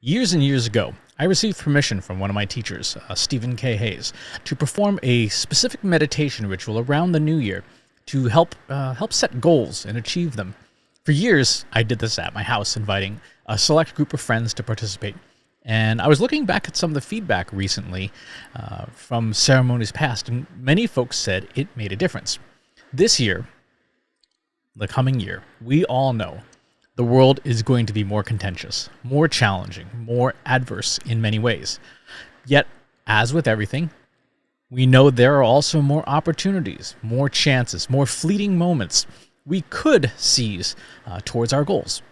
Years and years ago, I received permission from one of my teachers, Stephen K. Hayes, to perform a specific meditation ritual around the new year to help set goals and achieve them. For years, I did this at my house, inviting a select group of friends to participate. And I was looking back at some of the feedback recently from ceremonies past, and many folks said it made a difference. This year, the coming year, we all know the world is going to be more contentious, more challenging, more adverse in many ways. Yet, as with everything, we know there are also more opportunities, more chances, more fleeting moments we could seize towards our goals.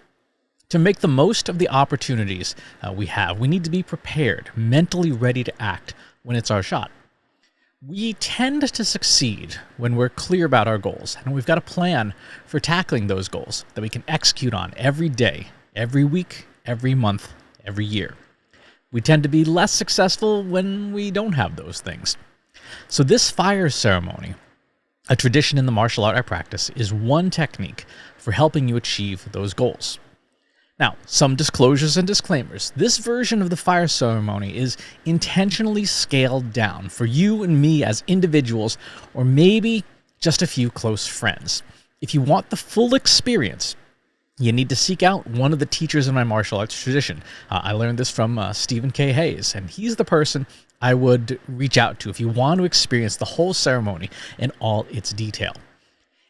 To make the most of the opportunities we have, we need to be prepared, mentally ready to act when it's our shot. We tend to succeed when we're clear about our goals, and we've got a plan for tackling those goals that we can execute on every day, every week, every month, every year. We tend to be less successful when we don't have those things. So this fire ceremony, a tradition in the martial art I practice, is one technique for helping you achieve those goals. Now, some disclosures and disclaimers. This version of the fire ceremony is intentionally scaled down for you and me as individuals, or maybe just a few close friends. If you want the full experience, you need to seek out one of the teachers in my martial arts tradition. I learned this from Stephen K. Hayes, and he's the person I would reach out to if you want to experience the whole ceremony in all its detail.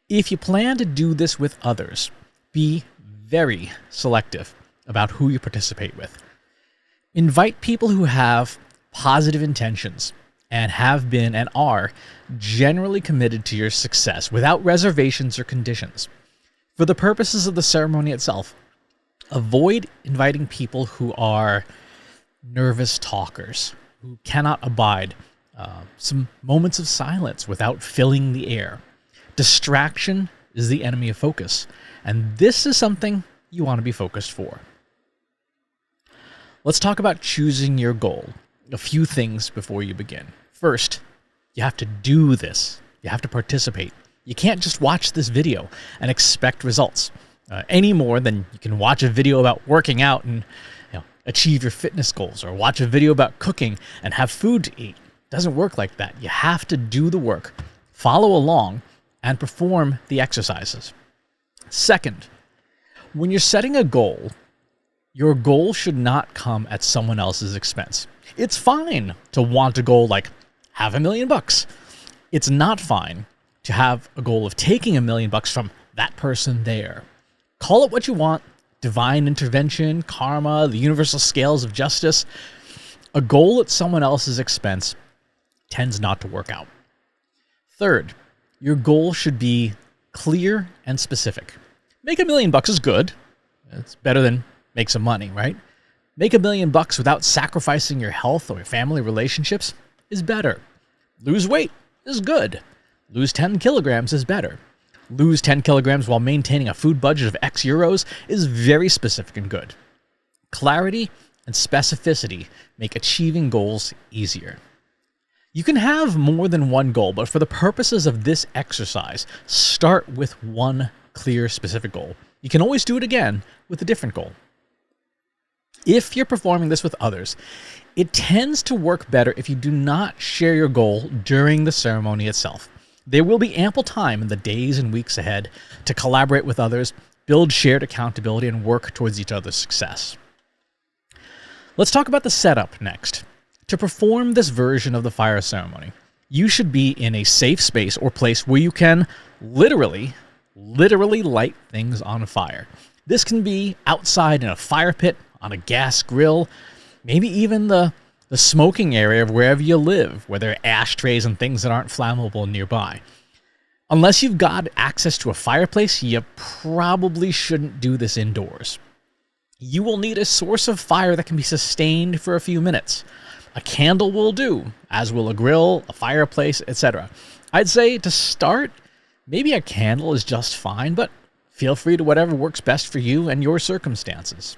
If you plan to do this with others, be very selective about who you participate with. Invite people who have positive intentions and have been and are generally committed to your success without reservations or conditions. For the purposes of the ceremony itself, avoid inviting people who are nervous talkers, who cannot abide some moments of silence without filling the air. Distraction is the enemy of focus, and this is something you want to be focused for. Let's talk about choosing your goal. A few things before you begin. First, you have to do this. You have to participate. You can't just watch this video and expect results any more than you can watch a video about working out and achieve your fitness goals, or watch a video about cooking and have food to eat. It doesn't work like that. You have to do the work, follow along, and perform the exercises. Second, when you're setting a goal, your goal should not come at someone else's expense. It's fine to want a goal like have $1 million. It's not fine to have a goal of taking $1 million from that person there. Call it what you want: divine intervention, karma, the universal scales of justice. A goal at someone else's expense tends not to work out. Third, your goal should be clear and specific. Make $1 million is good. It's better than make some money, right? Make $1 million without sacrificing your health or your family relationships is better. Lose weight is good. Lose 10 kilograms is better. Lose 10 kilograms while maintaining a food budget of X euros is very specific and good. Clarity and specificity make achieving goals easier. You can have more than one goal, but for the purposes of this exercise, start with one clear, specific goal. You can always do it again with a different goal. If you're performing this with others, it tends to work better if you do not share your goal during the ceremony itself. There will be ample time in the days and weeks ahead to collaborate with others, build shared accountability, and work towards each other's success. Let's talk about the setup next. To perform this version of the fire ceremony, you should be in a safe space or place where you can literally light things on fire. This can be outside in a fire pit, on a gas grill, maybe even the smoking area of wherever you live, where there are ashtrays and things that aren't flammable nearby. Unless you've got access to a fireplace, you probably shouldn't do this indoors. You will need a source of fire that can be sustained for a few minutes. A candle will do, as will a grill, a fireplace, etc. I'd say to start, maybe a candle is just fine, but feel free to whatever works best for you and your circumstances.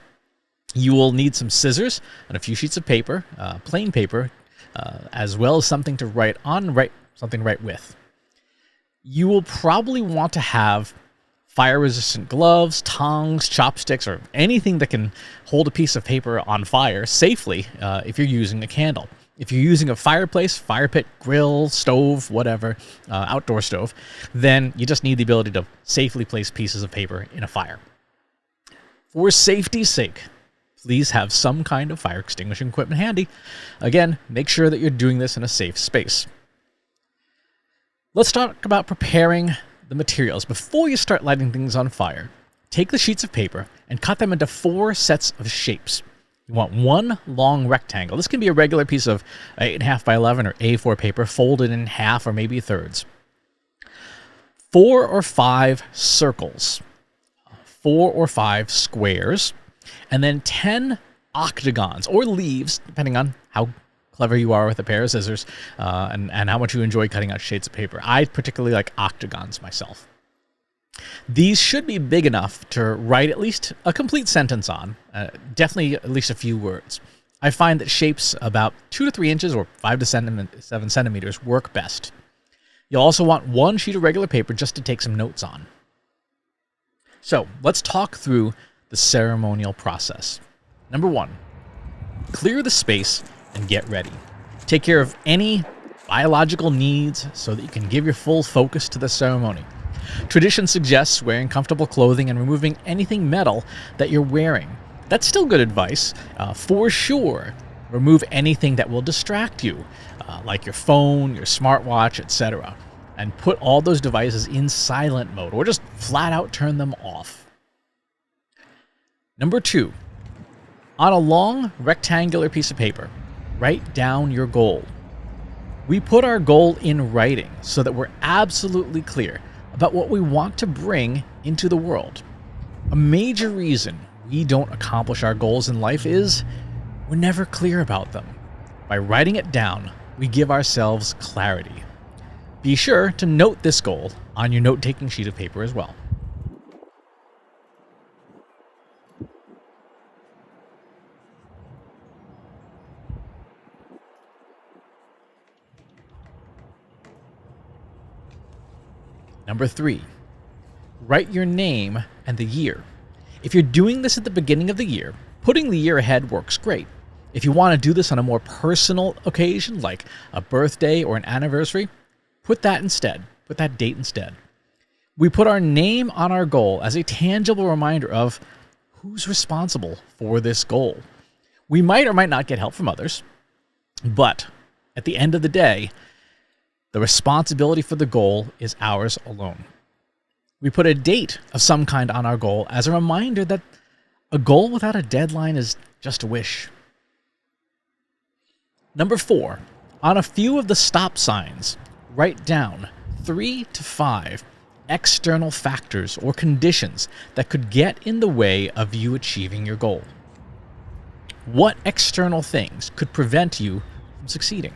You will need some scissors and a few sheets of paper, plain paper, as well as something to write with. You will probably want to have Fire-resistant gloves, tongs, chopsticks, or anything that can hold a piece of paper on fire safely if you're using a candle. If you're using a fireplace, fire pit, grill, stove, whatever, outdoor stove, then you just need the ability to safely place pieces of paper in a fire. For safety's sake, please have some kind of fire extinguishing equipment handy. Again, make sure that you're doing this in a safe space. Let's talk about preparing the materials. Before you start lighting things on fire, take the sheets of paper and cut them into 4 sets of shapes. You want one long rectangle. This can be a regular piece of 8.5 by 11 or A4 paper folded in half or maybe thirds. 4 or 5 circles, 4 or 5 squares, and then 10 octagons or leaves, depending on how clever you are with a pair of scissors and how much you enjoy cutting out shades of paper. I particularly like octagons myself. These should be big enough to write at least a complete sentence on, definitely at least a few words. I find that shapes about 2 to 3 inches or 5 to 7 centimeters work best. You'll also want 1 sheet of regular paper just to take some notes on. So let's talk through the ceremonial process. Number 1, clear the space and get ready. Take care of any biological needs so that you can give your full focus to the ceremony. Tradition suggests wearing comfortable clothing and removing anything metal that you're wearing. That's still good advice. For sure, remove anything that will distract you, like your phone, your smartwatch, etc. And put all those devices in silent mode or just flat out turn them off. Number 2, on a long rectangular piece of paper, write down your goal. We put our goal in writing so that we're absolutely clear about what we want to bring into the world. A major reason we don't accomplish our goals in life is we're never clear about them. By writing it down, we give ourselves clarity. Be sure to note this goal on your note-taking sheet of paper as well. Number 3, write your name and the year. If you're doing this at the beginning of the year, putting the year ahead works great. If you want to do this on a more personal occasion, like a birthday or an anniversary, put that instead. Put that date instead. We put our name on our goal as a tangible reminder of who's responsible for this goal. We might or might not get help from others, but at the end of the day, the responsibility for the goal is ours alone. We put a date of some kind on our goal as a reminder that a goal without a deadline is just a wish. Number 4, on a few of the stop signs, write down 3 to 5 external factors or conditions that could get in the way of you achieving your goal. What external things could prevent you from succeeding?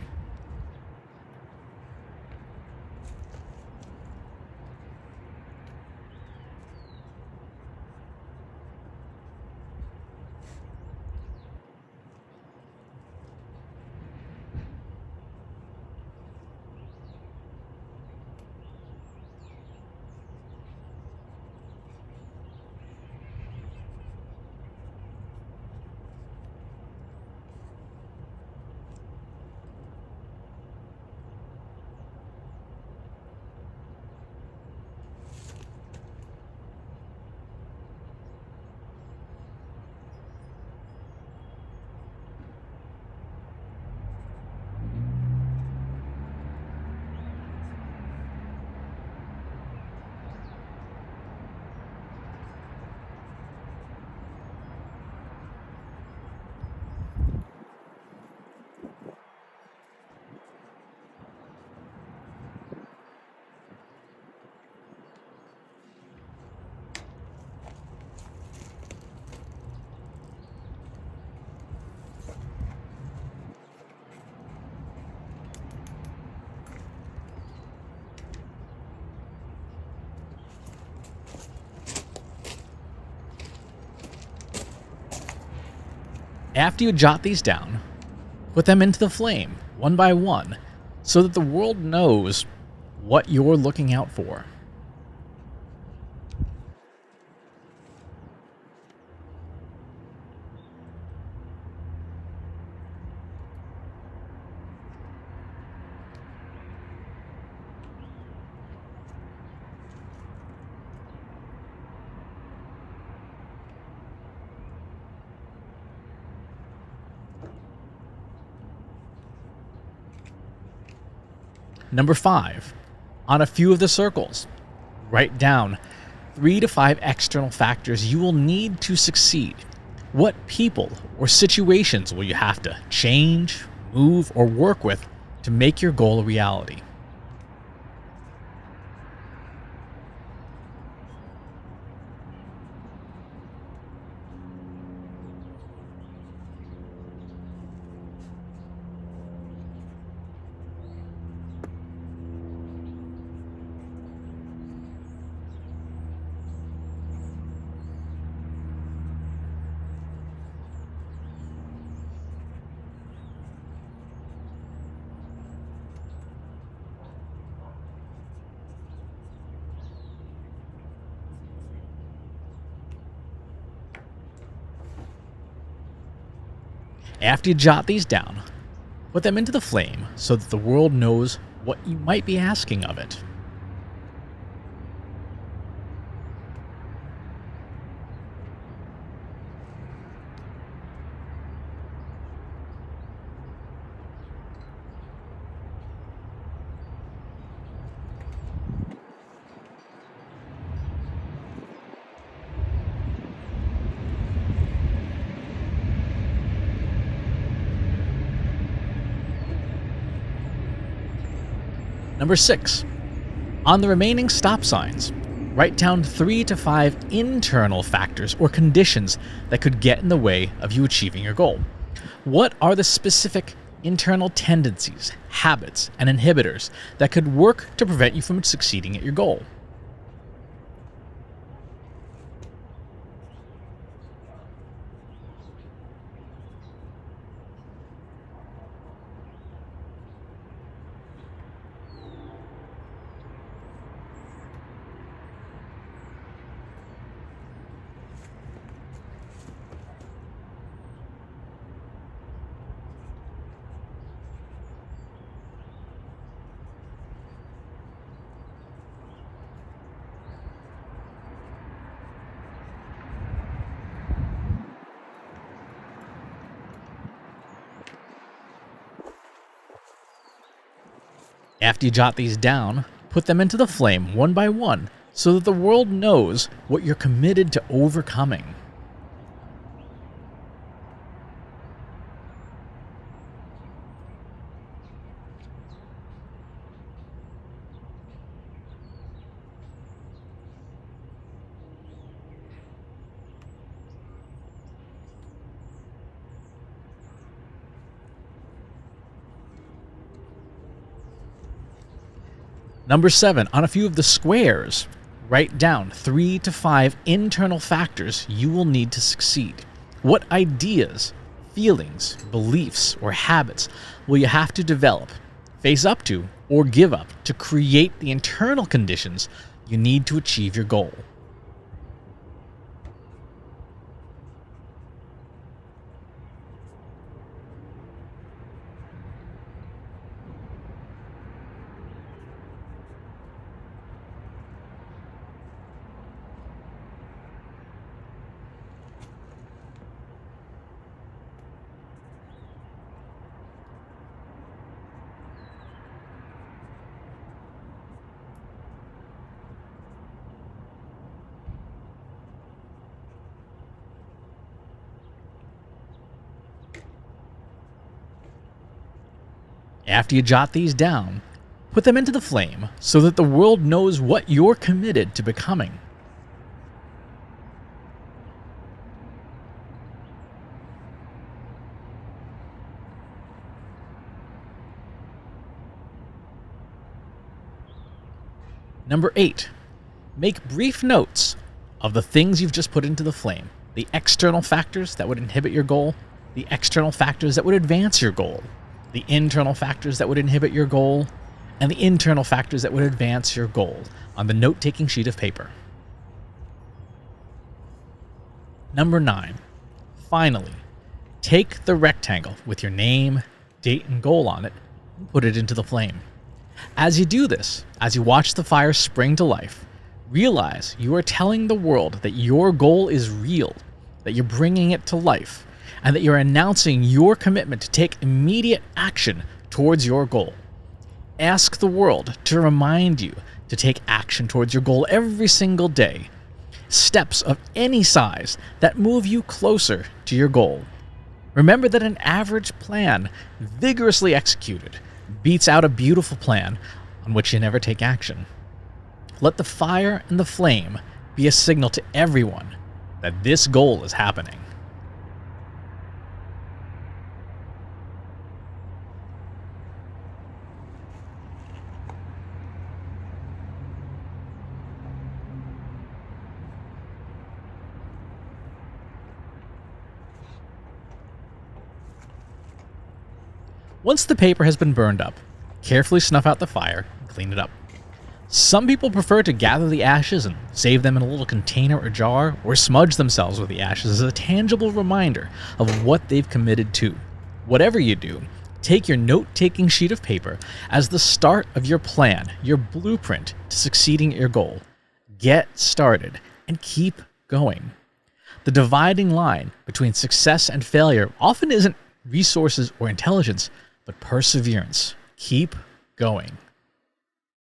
After you jot these down, put them into the flame, one by one, so that the world knows what you're looking out for. Number 5, on a few of the circles, write down 3 to 5 external factors you will need to succeed. What people or situations will you have to change, move, or work with to make your goal a reality? After you jot these down, put them into the flame so that the world knows what you might be asking of it. Number 6, on the remaining stop signs, write down 3 to 5 internal factors or conditions that could get in the way of you achieving your goal. What are the specific internal tendencies, habits, and inhibitors that could work to prevent you from succeeding at your goal? After you jot these down, put them into the flame one by one so that the world knows what you're committed to overcoming. Number 7, on a few of the squares, write down 3 to 5 internal factors you will need to succeed. What ideas, feelings, beliefs, or habits will you have to develop, face up to, or give up to create the internal conditions you need to achieve your goal? After you jot these down, put them into the flame so that the world knows what you're committed to becoming. Number 8, make brief notes of the things you've just put into the flame, the external factors that would inhibit your goal, the external factors that would advance your goal, the internal factors that would inhibit your goal, and the internal factors that would advance your goal on the note-taking sheet of paper. Number 9, finally, take the rectangle with your name, date, and goal on it and put it into the flame. As you do this, as you watch the fire spring to life, realize you are telling the world that your goal is real, that you're bringing it to life, and that you're announcing your commitment to take immediate action towards your goal. Ask the world to remind you to take action towards your goal every single day. Steps of any size that move you closer to your goal. Remember that an average plan, vigorously executed, beats out a beautiful plan on which you never take action. Let the fire and the flame be a signal to everyone that this goal is happening. Once the paper has been burned up, carefully snuff out the fire and clean it up. Some people prefer to gather the ashes and save them in a little container or jar, or smudge themselves with the ashes as a tangible reminder of what they've committed to. Whatever you do, take your note-taking sheet of paper as the start of your plan, your blueprint to succeeding at your goal. Get started and keep going. The dividing line between success and failure often isn't resources or intelligence, but perseverance. Keep going.